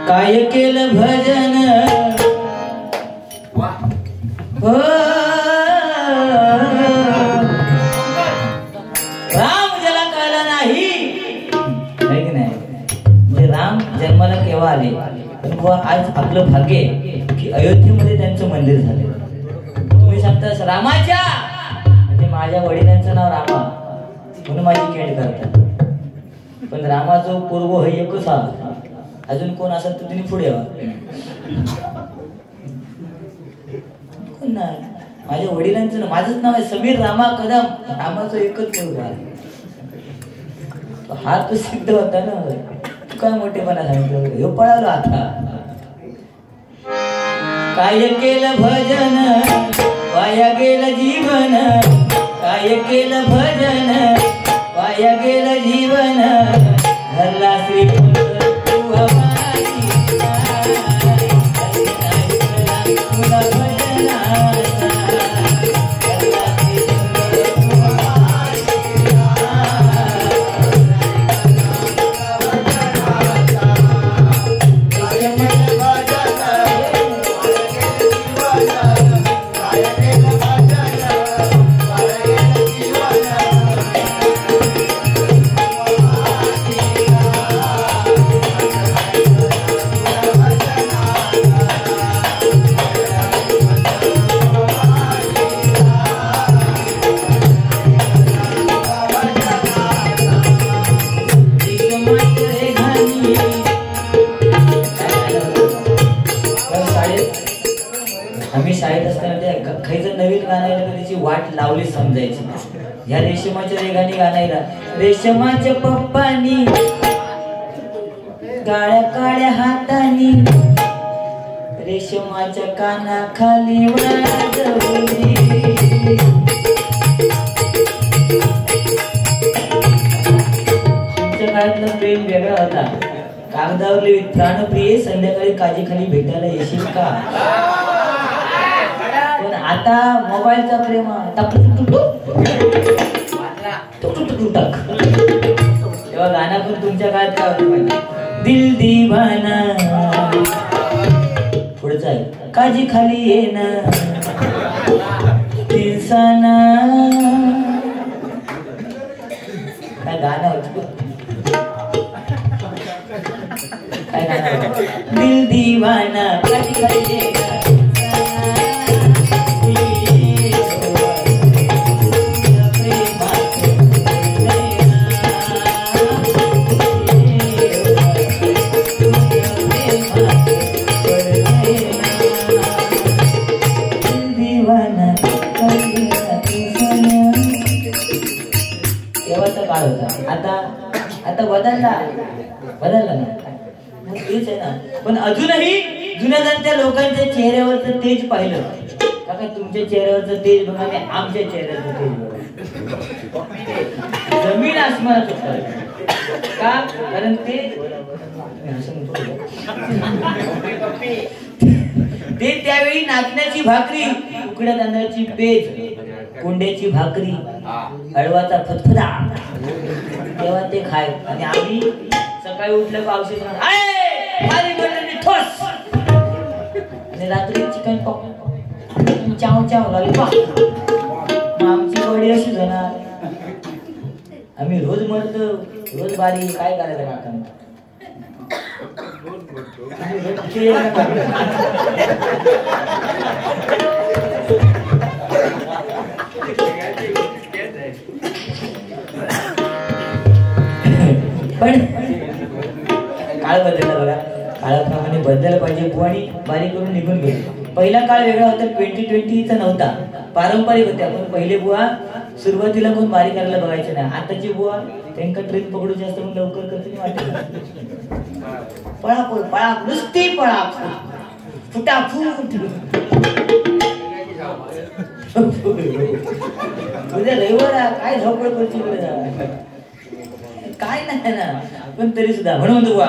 काय केलं भजन हो राम ज्याला कळला नाही की नाही म्हणजे राम जन्माला केव्हा आले पण आज आपलं भाग्य आहे की अयोध्येमध्ये त्यांचं मंदिर झालं. तुम्ही सांगता रामाच्या म्हणजे माझ्या वडिलांचं नाव रामा म्हणून माझी खेळ करतात पण रामाचं पूर्व हे एकच आहे. अजून कोण असेल तर तुम्ही पुढे यावा. कोण नाही माझ्या वडिलांचं माझंच नाव आहे समीर रामा कदम. रामाचं एकच पूर्व आहे. हा तो सिद्ध होता ना. तू काय मोठेपणा सांगितलं हे पळालो आता. काय केलं भजन वाया गेलं जीवन काय केलं भजन वाया गेलं जीवन धरला श्री वाट लावली समजायची. ह्या रेशमाच्या रेगाने गाणायला रेशमाच्या पप्पानी काळ्या काळ्या हातानी रेशमाच्या कानाखाली वाजवली. तुमच्या काळातला प्रेम वेगळा होता. कागदावरले प्राणप्रिय संध्याकाळी काजीखाली भेटायला येशील का. आता मोबाईलचा प्रेम तेव्हा गाणं पण तुमच्या काळात काय होतं दिल दीवाना पुढचा आहे काजी खाली ये ना दिलसाना काय गाणं होतं काय गाणं दिल दीवाना काजी खाली ये ना आता बदलला ना तेच आहे ना. पण अजूनही जुन्या जाणत्या लोकांच्या चेहऱ्यावरचं तेज पाहिलं का तुमच्या चेहऱ्यावरचं तेज बघा आणि आमच्या चेहऱ्यावरचं तेज बघा जमीन आसमानाचं फरक का. कारण ते त्यावेळी नाचण्याची भाकरी उकड्या तांदळाची पेज कोंड्याची भाकरी हळवाचा फतफदा तेव्हा ते खाय. आणि आम्ही सकाळी उठलं का औषध ठोस आणि रात्री चिकन पॉप चाव चाव लॉलीपॉप. आमची बॉडी अशी होणार. आम्ही रोज मरतो रोज बारी काय करायचं काका. पण काळ बदलला बघा. काळाप्रमाणे बदलायला पाहिजे. बुवानी बारीक करून निघून गेले. पहिला काळ वेगळा होता. 2020 नव्हता. पारंपरिक होत्या. पण पहिले बुवा सुरुवातीला कोण बारीक करायला बघायचे नाही. आताची बुवा त्यांना ट्रेन पकडूची असतं म्हणून लवकर करते वाटत. पळापळ पळा नुसती पळा फुटाफूट. उद्या रविवार काय झोपड करची काय नाही ना. पण तरी सुद्धा म्हणून बुवा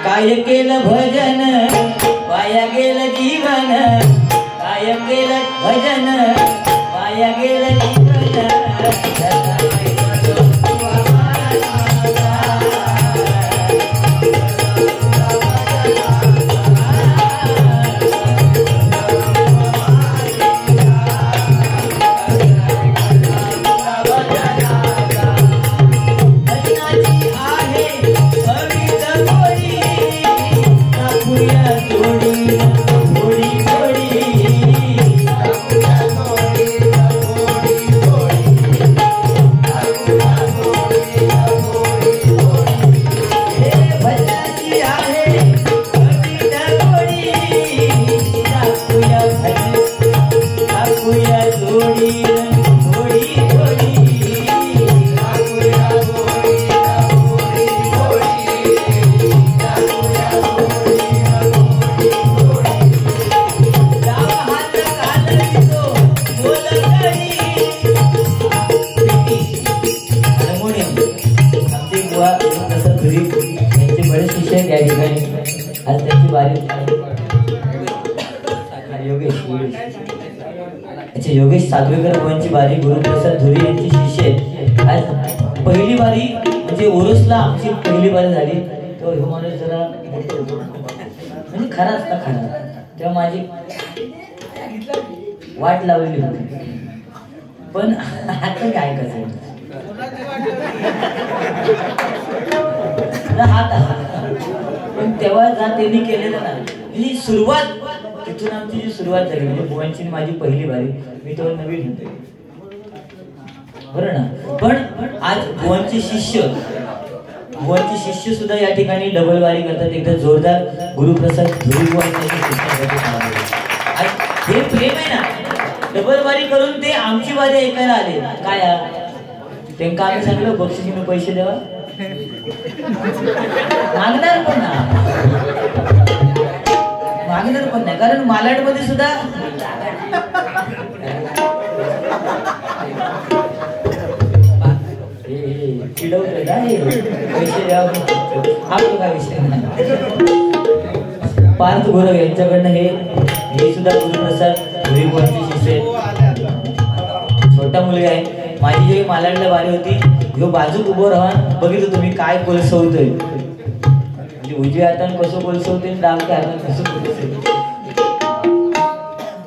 काय केलं भजन वाया गेलं जीवन काय केलं भजन वाया गेलं जीवन. बरेच शिष्य आहेत या ठिकाणी. आज त्यांची बारी योगेश सातवेकर भावांची बारी, गुरुप्रसाद धुरी यांची शिष्य आहेत. आज पहिली बारी म्हणजे ओरोसला आमची पहिली बारी झाली. तो हे माणूस जरा म्हणजे खरा असता खरा, तेव्हा माझी वाट लावलेली होती. पण आता काय कसं पण तेव्हा जा त्यांनी केलेलं ना ही सुरुवात, तिथून आमची जी सुरुवात झाली म्हणजे बुवांची माझी पहिली बारी. मी तेव्हा नवीन होते बरं ना. पण आज बुवांचे शिष्य सुद्धा या ठिकाणी डबल वारी करतात. एकदा जोरदार गुरुप्रसाद धुरी बुवा आज हे प्रेम आहे ना, डबल वारी करून ते आमची वारी ऐकायला आले. काय त्यांना आम्ही सांगितलं बक्षिसीने पैसे द्यावा, मागणार पण नाही. कारण मालाडमध्ये सुद्धा चिडवतोय पैसे द्यावा, हा काय विषय नाही. पार्थ गोरव यांच्याकडनं हे सुद्धा गुरुप्रसाद धुरी बुवांचे शिष्य. छोटा मुलगा आहे. माझी जेव्हा मालाडला बारी होती, ह्यो बाजूक उभं राहून बघितलं तुम्ही काय कोलसवतोय, म्हणजे उजव्या हाताने कसं कोलसवते, डावत्या हाताने कसं कोलसवते.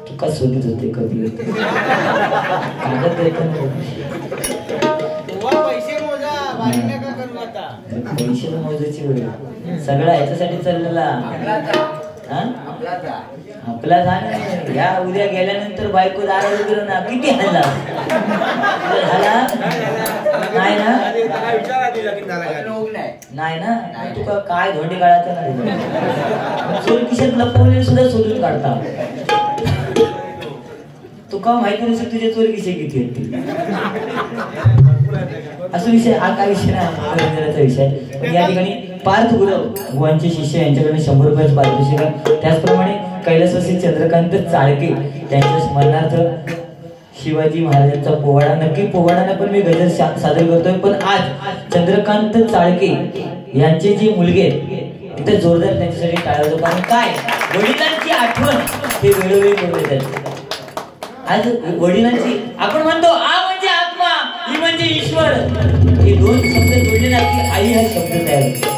तू का शोधित होते कधी कागद पैसे मोजायची वेळ सगळा याच्यासाठी चाललेला. आपला जाणं या उद्या गेल्यानंतर बायको दारू वगैरे ना किती हल्ला नाही ना. तुका काय धोंडे काढायचं नाही, चोर खिशात लपवलेले सुद्धा शोधून काढता. तुका माहिती नसेल तुझे चोर खिशे किती आहेत. असं विषय हा काय विषय नाही, मनोरंजनाचा विषय. पण या ठिकाणी पार्थ गुरव बुवांचे शिष्य यांच्याकडे 100 रुपयाचं पारितोषिक आहे. त्याचप्रमाणे कैलासवासी चंद्रकांत चाळके त्यांच्या स्मरणार्थ शिवाजी महाराजांचा पोवाडा, नक्की पोवाडाने पण मी गजल सादर करतोय. पण आज चंद्रकांत चाळके यांचे जे मुलगे आहेत इथे जोरदार त्यांच्यासाठी टाळा होतो. कारण काय वडिलांची आठवण ते वेळोवेळी करून येतात. आज वडिलांची आपण म्हणतो आ म्हणजे आत्मा, ही म्हणजे ईश्वर, हे दोन शब्द जोडले ना की आई हा शब्द तयार होतो.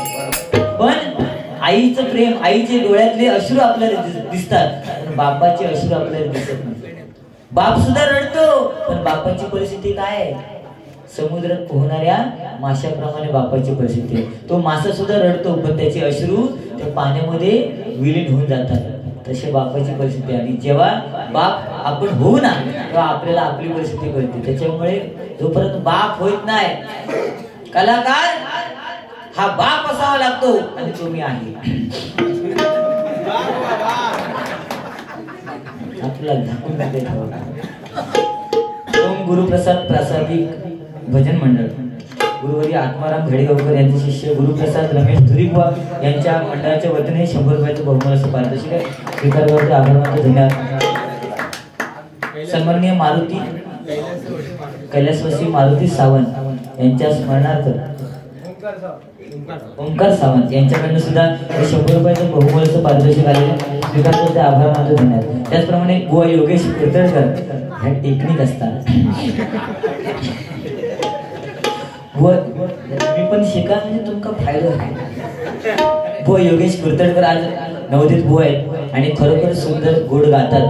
पण आईचं प्रेम, आईचे डोळ्यातले अश्रू आपल्याला दिसतात, पण बापाचे अश्रू आपल्याला दिसत नाही. बाप सुद्धा रडतो, पण बापाची परिस्थिती काय आहे, समुद्रात पोहणाऱ्या माशाप्रमाणे बापाची परिस्थिती आहे. तो मासा सुद्धा रडतो, पण त्याचे अश्रू त्या पाण्यामध्ये विलीन होऊन जातात. तसे बापाची परिस्थिती. आणि जेव्हा बाप आपण होऊ ना तेव्हा आपल्याला आपली परिस्थिती कळते. त्याच्यामुळे जोपर्यंत बाप होत नाही, कलाकार हा बाप असावा लागतो. आणि तो मी आहे. आपल्याला झाकून ओम गुरुप्रसाद प्रासादिक भजन मंडळ गुरुवारी आत्माराम घडेगावकर यांचे शिष्य गुरुप्रसाद रमेश धुरीबुवा यांच्या मंडळाच्या वतीने 100 रुपयाचं बहुमान असं पारितोषिक आहे. स्वीकारण्याचे आभार मानतो. धन्यवाद. सन्माननीय मारुती कैलासवासी मारुती सावंत यांच्या स्मरणार्थ ओंकार सावंत यांच्याकडनं सुद्धा 100 रुपयाचं बहुमूल्याचं पारितोषिक आलेलं. स्वीकारण्याचे आभार मानतो. धन्यवाद. त्याचप्रमाणे बुवा योगेश कुलकर्णीकर ह्या टेक्निक असतात. मी पण शिका म्हणजे तुमका फायदा आहे. बुवा योगेश कुलकर्णीकर आज नवोदित बुवा आहेत आणि खरोखर सुंदर गोड गातात.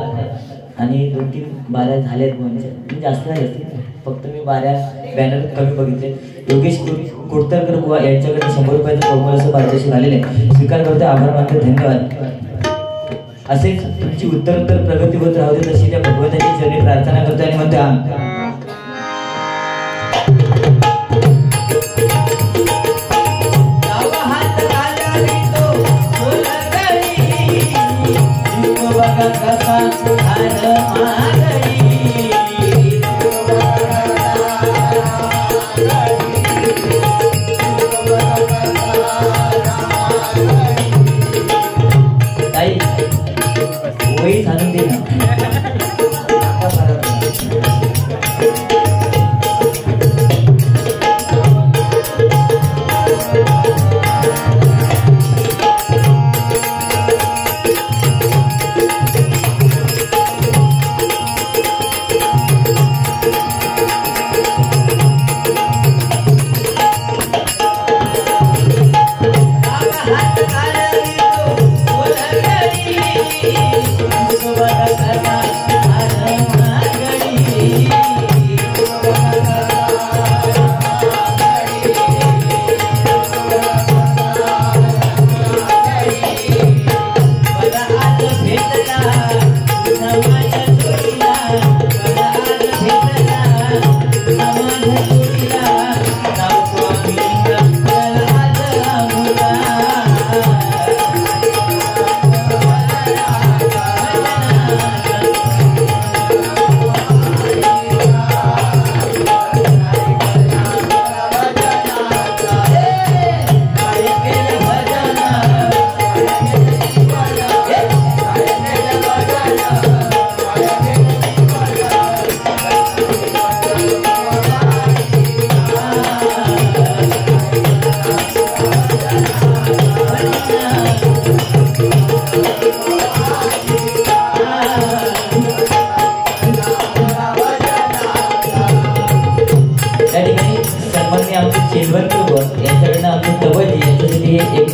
आणि 2-3 बाऱ्या झाल्यात बुवांच्या, जास्त नाही असतील, फक्त मी बाऱ्या बॅनर कमी बघितले. योगेश कुलकर्णीकर बुवा यांच्याकडे 100 रुपयाचं बहुमूल्याचं पारितोषिक आलेले आहे. स्वीकार करतो. आभार मानतो. धन्यवाद. असेच तुमची उत्तरोत्तर प्रगती होत राहू दे तशी त्या भगवंताची चरणी प्रार्थना करतो. आणि म्हणतो वही सांगून दे ना.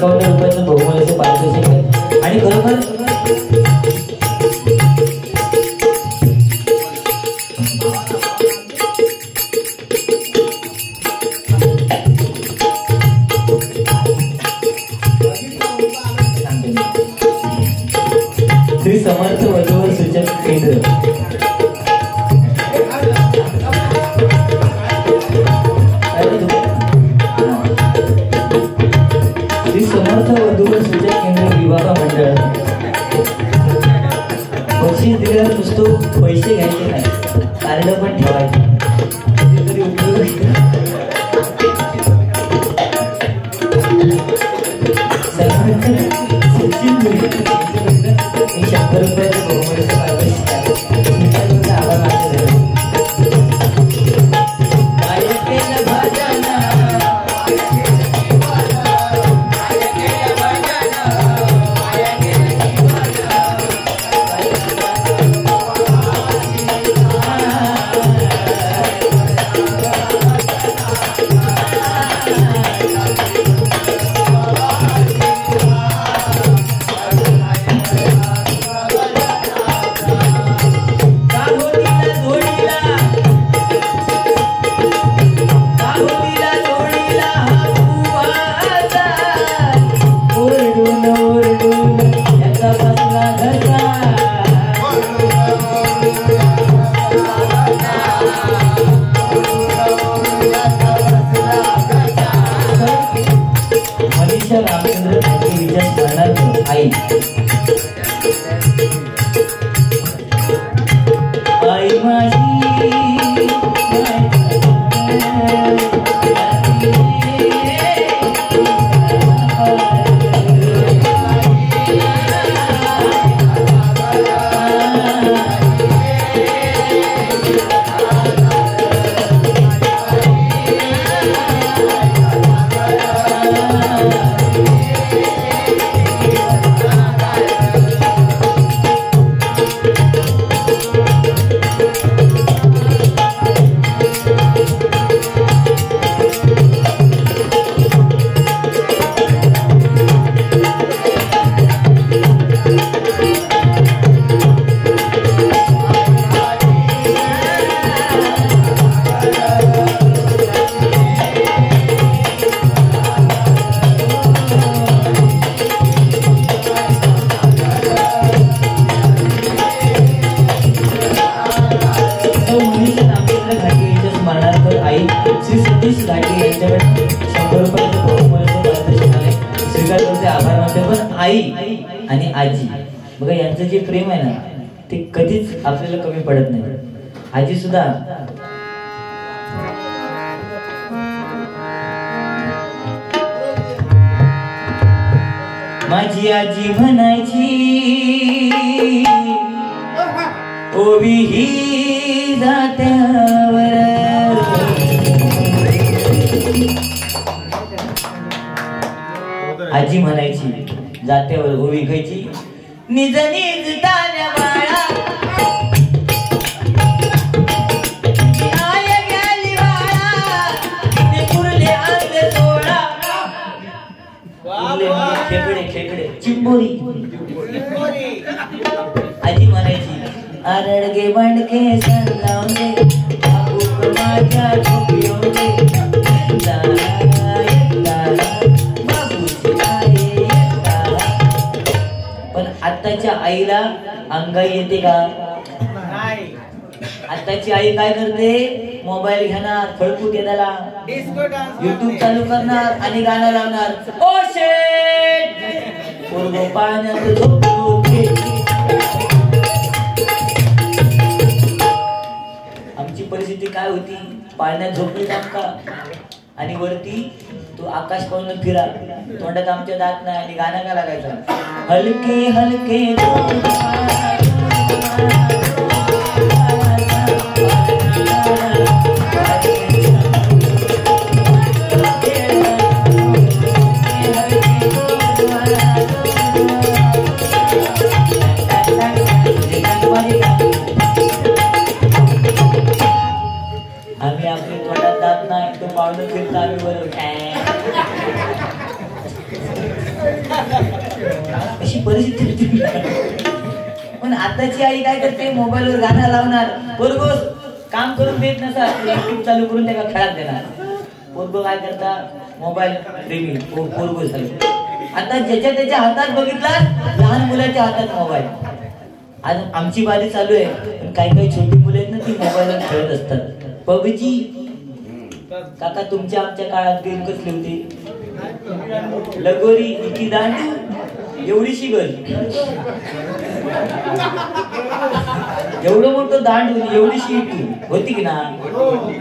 ₹51 बहुमूल्याचे पारितोषिक आहे. आणि खरोखर श्री समर्थ वधूवर सूचक केंद्र समर्थ वधूवर सूचक केंद्र विवाह मंडळ बक्षीस दिलेला नुसतं पैसे घ्यायचे नाही, कार्ड पण ठेवायचे. कधीतरी उपयोग ₹100 बहुमूल्याचं पारितोषिक आहे. आभार मानले. रामचंद्र विजय स्मरणार्थ आई आई माझी श्री सतीश घाटे यांच्याकडे ₹100 बहुमूल्याचे पारितोषिक आले. स्वीकार करते, आभार मानते. पण आई आणि आजी बघा यांचं जे प्रेम आहे ना ते कधीच आपल्याला कमी पडत नाही. आजी सुद्धा माझी आजी म्हणायची ओवी ही जात्यावर आजी म्हणायची जात्यावर ओवी घ्यायची निज निज तान्या बाळा आय गेली बाळा ते कुर्ले अंग सोळा खेकडे चिंबोरी आजी म्हणायची आरडगे बंडके सण लावले बाबू माझ्या झोपवले पण आताच्या आईला अंगाई येते का? आताची आई काय करते? मोबाईल घेणार, फळकूट येणारा युट्यूब चालू करणार आणि गाणं लावणार. ओ शेट पोरगो पाण्यात झोपले. आमची परिस्थिती काय होती? पाण्यात झोपली का आणि वरती तू आकाश पाहून फिरा, तोंडात आमच्या दात नाही आणि गाणं काय लागायचं? हलके हलके आम्ही आपली तोंडात दात नाही, तो पावलं फिरता आम्ही बरोबर. अशी परिस्थिती. पण आताची आई काय करते? मोबाईलवर गाणं लावणार, पोरगो काम करून देत नसतात, युट्यूब चालू करून त्याला खेळात देणार. पोरगो काय करता? मोबाईल प्रेमी पोरगो झाले. आता ज्याच्या त्याच्या हातात बघितला, लहान मुलाच्या हातात मोबाईल. आज आमची बारी चालू आहे, पण काही काही छोटी मुलं आहेत ना, ती मोबाईलवर खेळत असतात. पबजी काका तुमच्या आमच्या काळात गेम कसली होती? लगोरी, इकी दांडू, एवढीशी गल, एवढं मोठं दांडू, एवढीशी इटू होती की ना?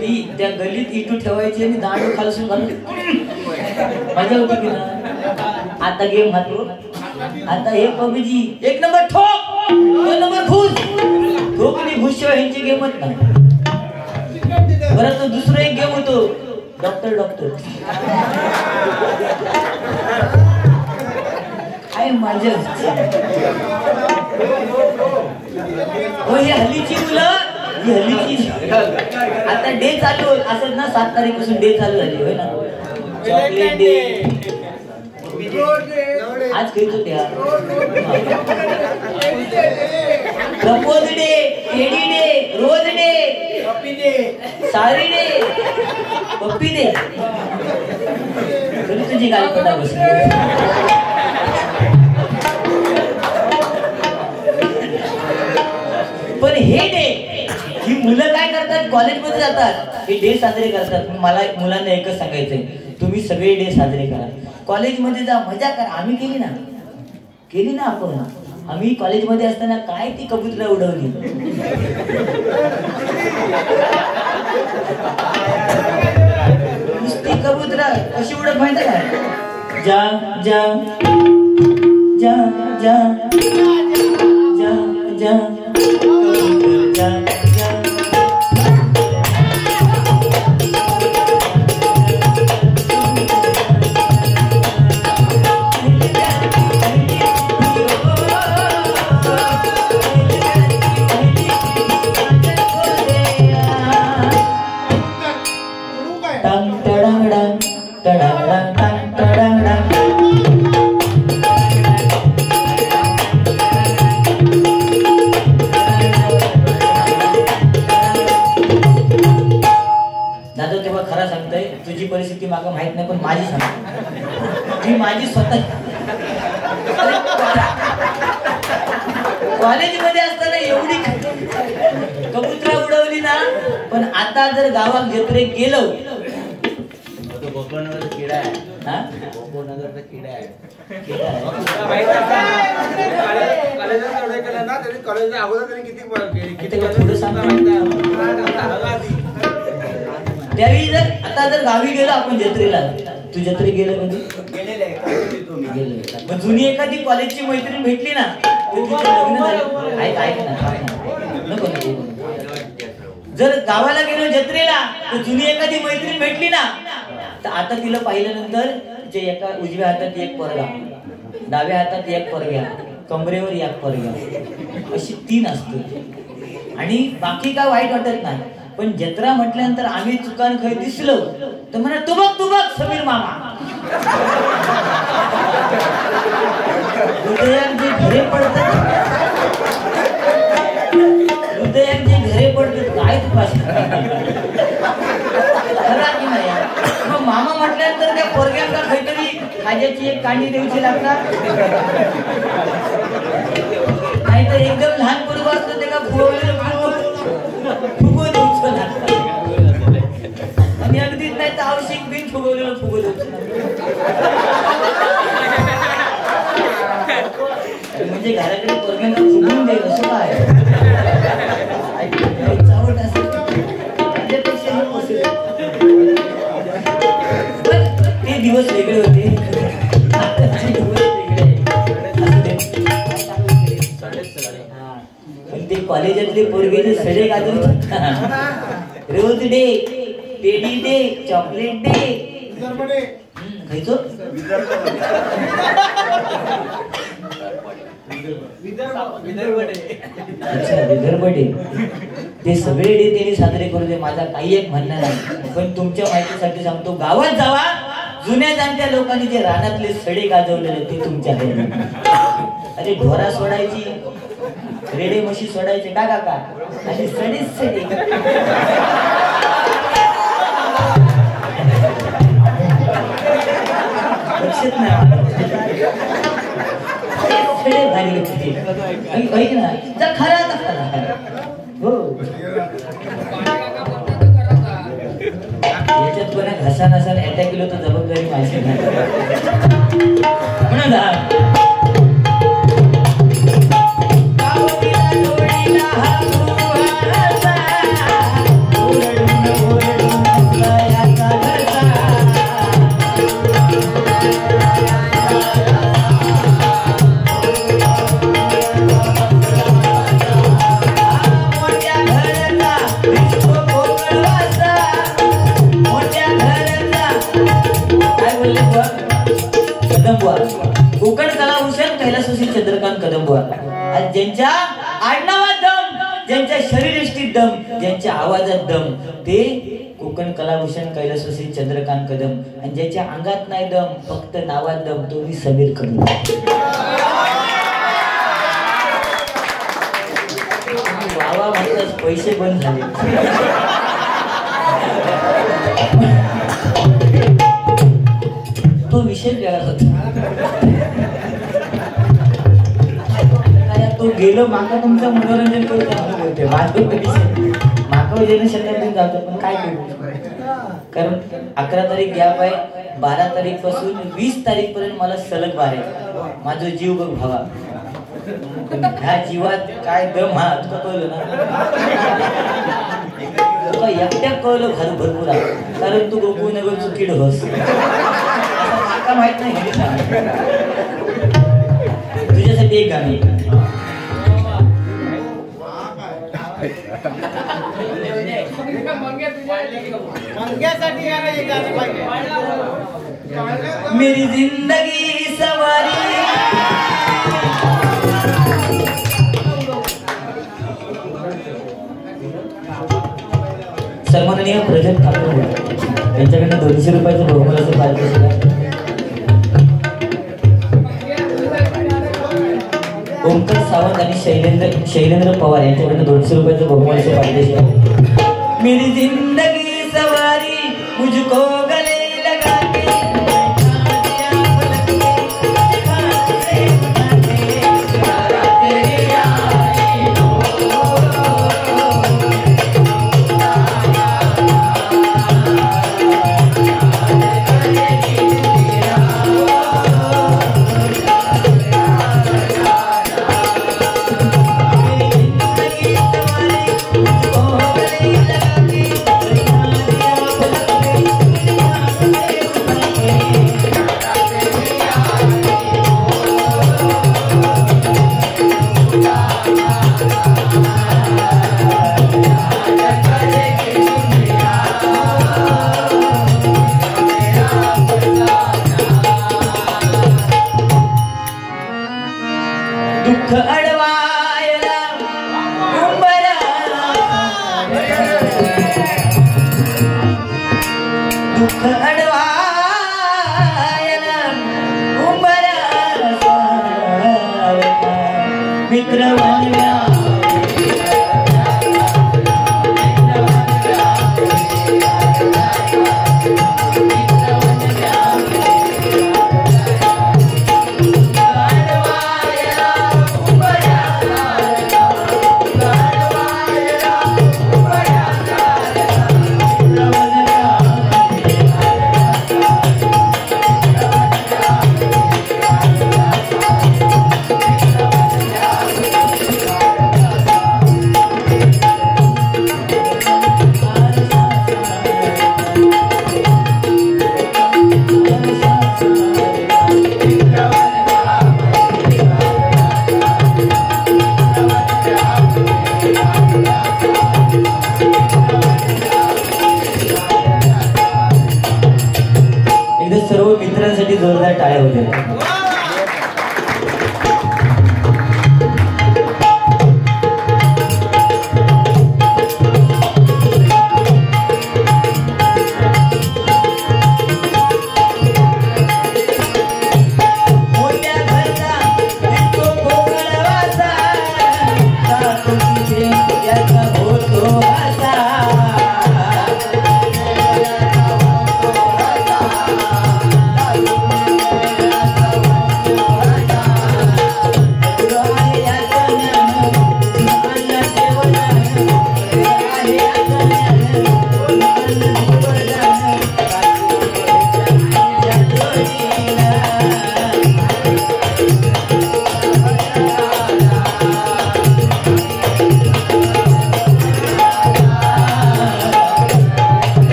ती त्या गलीत इटू ठेवायची आणि दांडू खालसून घालून मजा होती की ना? आता गेम हातो, आता हे पबजी एक नंबर ठोक, दोन नंबर घुस, ठोकली घुसशिवाय ह्यांची गेमच नाही. बरं तो दुसरा एक गेम होतो, डॉक्टर डॉक्टर. काय मजा. हो ही हल्लीची मुलं, ही हल्लीची आता डे चालू असं ना, 7 तारीखपासून डे चालू झाली होय ना. चॉकलेट डे आज खेळतो त्या, propose day, teddy day, rose day, puppy day, sorry day, puppy day. तुझी गाल पता बसली. पण हे डे ही मुलं काय करतात? कॉलेजमध्ये जातात, हे डे साजरे करतात. मला मुलांना एकच सांगायचंय, तुम्ही सगळे डे साजरे करा, कॉलेजमध्ये जा, मजा करा. आम्ही केली ना आपण. आम्ही कॉलेजमध्ये असताना काय ती कबूतर उडवली. नुसती कबूतर कशी उडत माहिती का? जा जा जा जा जा जा जा जा. तुझी परिस्थिती मागं माहित नाही, पण माझी सांग. मी माझी स्वतः कॉलेजमध्ये असताना एवढी कबुतरा उडवली ना. पण आता जर गावात जत्रे गेलो, गोकुळनगरचा किडा आहे, हा गोकुळनगरचा किडा आहे, त्यावेळी जर आता जर गावी गेलो आपण जत्रेला, तू जत्रे गेलं म्हणजे मग जुनी एखादी कॉलेजची मैत्रीण भेटली ना, लग्न झालं. ऐक ना, नको नको. जर गावाला गेलो जत्रेला, तर जुनी एखादी मैत्रीण भेटली ना, तर आता तिला पाहिल्यानंतर जे एका उजव्या हातात एक पोरगा, डाव्या हातात एक पोरगा, कमरेवर एक पोरगा, अशी 3 असते. आणि बाकी काय वाईट वाटत नाही. पण जत्रा म्हटल्यानंतर आम्ही चुकान खाई दिसलो तर म्हणा तू बघ समीर मामा. हृदयांचे घरे पडतात, हृदयांचे घरे पडतात काय खरा की नाही? मग मामा म्हटल्यानंतर त्या पोरग्यांना काहीतरी खाज्याची एक कांडी द्यायची लागतात, नाही तर एकदम लहान पोरग असतं ते का फुगवलेलं फुगवून द्यायचं लागतं, आणि अगदीच नाही तर आवश्यक बिन फुगवलेलं फुगवून द्यायचं. म्हणजे घराकडे पोरग्यांना फुगवून दे असं काय चावट असं ते दिवस वेगळे होते, पण ते कॉलेजातले पोरगे जे सडे गाजवतात, rose day, teddy day, chocolate day, खायचो विदर्भ डे, ते सगळे डे त्यांनी साजरे करू दे, माझा काही एक म्हणणं नाही. पण तुमच्या माहितीसाठी सांगतो, गावात जावा, जुन्या जाणत्या लोकांनी जे रानातले सडे गाजवलेले ते तुमच्या अरे ढोरा सोडायची, रेडे म्हशी सोडायचे का काका, आणि सडेच सडे लक्षात नाही भारी ना खरा हो. याच्यात कोणा घसा नसा अटॅक केलं तर जबाबदारी माझी नाही म्हणून कोकण कलाभूषण कैलासवासी चंद्रकांत कदमबुवा, ज्यांच्या आडनावात दम, ज्यांच्या शरीरयष्टीत दम, ज्यांच्या आवाजात दम, ते कोकण कलाभूषण कैलासवासी चंद्रकांत कदम. आणि ज्याच्या अंगात नाही दम, फक्त नावात दम, तो मी समीर कदम. बाबा म्हणतात पैसे बंद झाले, तो विषय वेगळा होता. तो गेलो माका तुमचं मनोरंजन करू होते माझं माका जनशताब्दी जातो, पण काय करू, कारण 11 तारीख गॅप आहे, 12 तारीख पासून 20 तारीख पर्यंत मला सलग बाहेर आहे. माझं जीव बघ भावा, ह्या जीवात काय दम, हा तुला कळलं ना, तुला एकट्या कळलं खाली भरपूर आहे, कारण तू गोकुळ नगर चुकीड होस माका माहित नाही. तुझ्यासाठी एक गाणी मेरी जिंदगी सवारी, सन्माननीय प्रजत ठाकूर यांच्याकडनं 200 रुपयाचं बहुमानाचं पारितोषिक आहे. ओंकार सावंत आणि शैलेंद्र पवार यांच्याकडनं 200 रुपयाचं बहुमानाचं पारितोषिक आहे. मेरी जिंदगी सवारी मुझको गले लगा के दुःख अडवायला उंबरा, दुःख अडवायला उंबरा मित्र वनव्या